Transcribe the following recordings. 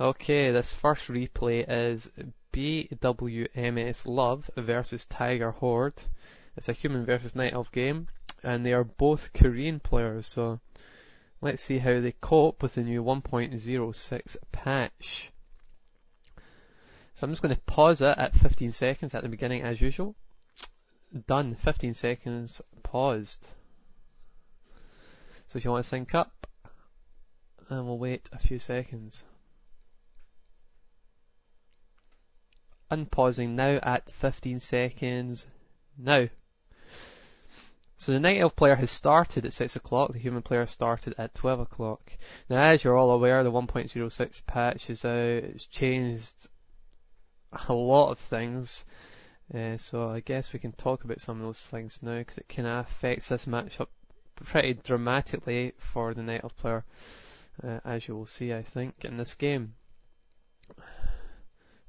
Okay, this first replay is BWMS Love versus Tiger Horde. It's a human versus night elf game, and they are both Korean players, so let's see how they cope with the new 1.06 patch. So I'm just going to pause it at 15 seconds at the beginning as usual. Done. 15 seconds paused. So if you want to sync up, and we'll wait a few seconds. Unpausing now at 15 seconds now. So the night elf player has started at 6 o'clock, the human player started at 12 o'clock. Now as you're all aware, the 1.06 patch is out, it's changed a lot of things. So I guess we can talk about some of those things now, because it kind of affects this matchup pretty dramatically for the night elf player, as you will see, I think, in this game.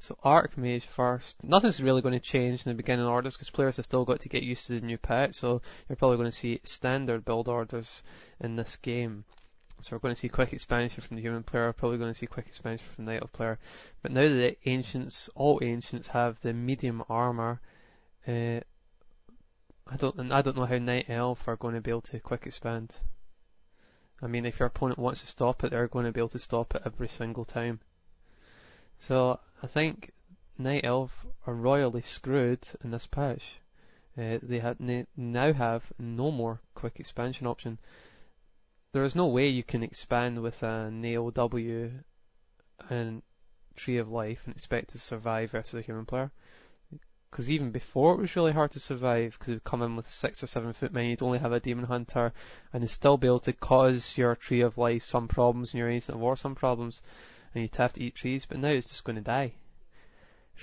So Archmage first. Nothing's really going to change in the beginning orders, because players have still got to get used to the new patch, so you're probably going to see standard build orders in this game. So we're going to see quick expansion from the human player, probably going to see quick expansion from the night elf player. But now that the ancients, all ancients have the medium armor, I don't know how night elf are going to be able to quick expand. I mean, if your opponent wants to stop it, they're going to be able to stop it every single time. So I think night elf are royally screwed in this patch. They now have no more quick expansion option. There is no way you can expand with a Nail W and Tree of Life and expect to survive versus a human player. Because even before it was really hard to survive, because it would come in with 6 or 7 footmen, you'd only have a Demon Hunter, and you'd still be able to cause your Tree of Life some problems and your Ancient of War some problems, and you'd have to eat trees, but now it's just going to die.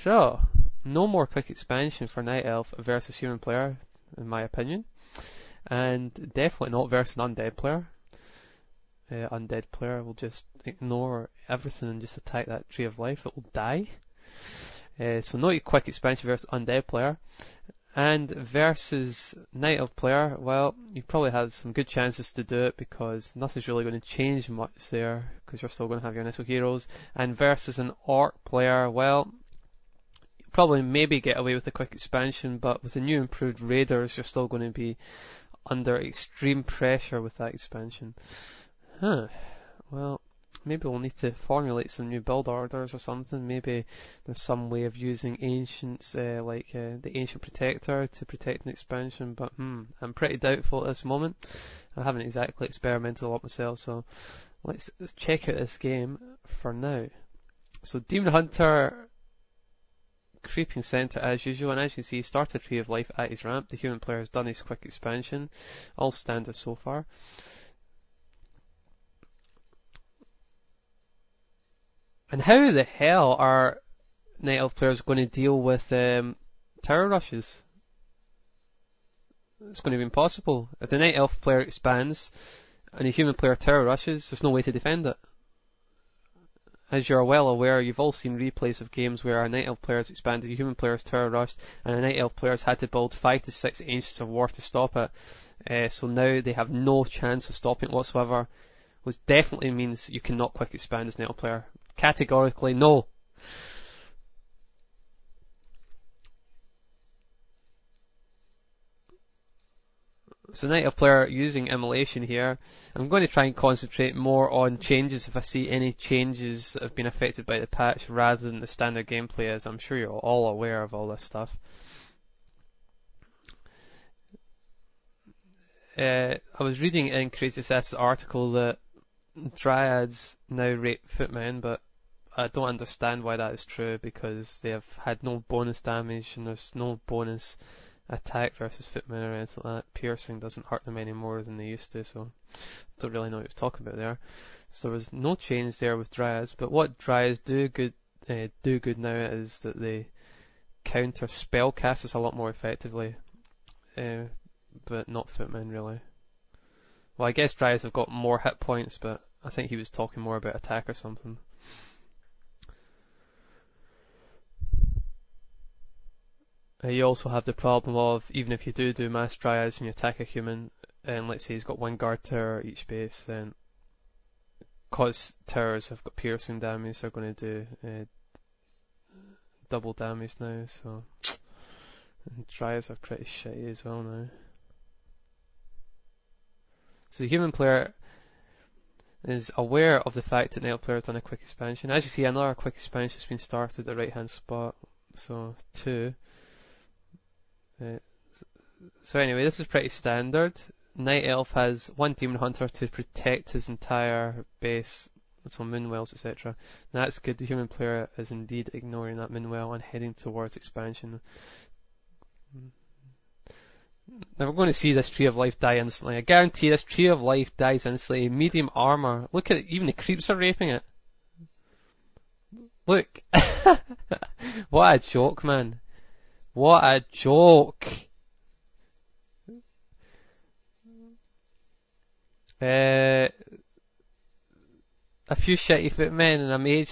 So, no more quick expansion for Night Elf versus human player, in my opinion, and definitely not versus an undead player. Undead player will just ignore everything and just attack that Tree of Life. It will die. So no quick expansion versus undead player. And versus Night Elf player, well, you probably have some good chances to do it, because nothing's really going to change much there, because you're still going to have your initial heroes. And versus an Orc player, well, you probably maybe get away with the quick expansion, but with the new improved raiders, you're still going to be under extreme pressure with that expansion. Well, maybe we'll need to formulate some new build orders or something. Maybe there's some way of using ancients, like the Ancient Protector to protect an expansion, but I'm pretty doubtful at this moment. I haven't exactly experimented a lot myself, so let's check out this game for now. So Demon Hunter, creeping center as usual, and as you can see, he started Tree of Life at his ramp. The human player has done his quick expansion, all standard so far. And how the hell are Night Elf players going to deal with tower rushes? It's going to be impossible. If the Night Elf player expands and the human player tower rushes, there's no way to defend it. As you're well aware, you've all seen replays of games where a Night Elf players expanded, a human players tower rushed, and a Night Elf players had to build 5 to 6 Ancients of War to stop it. So now they have no chance of stopping it whatsoever, which definitely means you cannot quick expand as Night Elf player. Categorically, no. So Night Elf player using immolation here. I'm going to try and concentrate more on changes if I see any changes that have been affected by the patch rather than the standard gameplay, as I'm sure you're all aware of all this stuff. I was reading in Crazy Assassin's article that Dryads now rate footmen, but I don't understand why that is true, because they have had no bonus damage and there's no bonus attack versus footmen or anything like that. Piercing doesn't hurt them any more than they used to, so I don't really know what he was talking about there. So there was no change there with Dryads, but what Dryads do good now is that they counter spellcasters a lot more effectively, but not footmen really. Well, I guess Dryads have got more hit points, but I think he was talking more about attack or something. You also have the problem of, even if you do mass Dryads and you attack a human, and let's say he's got 1 guard tower each base, then because towers have got piercing damage, they're going to do double damage now, so... And Dryas are pretty shitty as well now. So the human player is aware of the fact that Night Player has done a quick expansion. As you see, another quick expansion has been started at the right hand spot. So 2. So anyway, this is pretty standard. Night Elf has 1 Demon Hunter to protect his entire base, so Moonwells, etc. That's good. The human player is indeed ignoring that Moonwell and heading towards expansion. Now we're going to see this Tree of Life die instantly. I guarantee this Tree of Life dies instantly. Medium armor. Look at it, even the creeps are raping it. Look. What a joke, man. What a joke. A few shitty footmen and a mage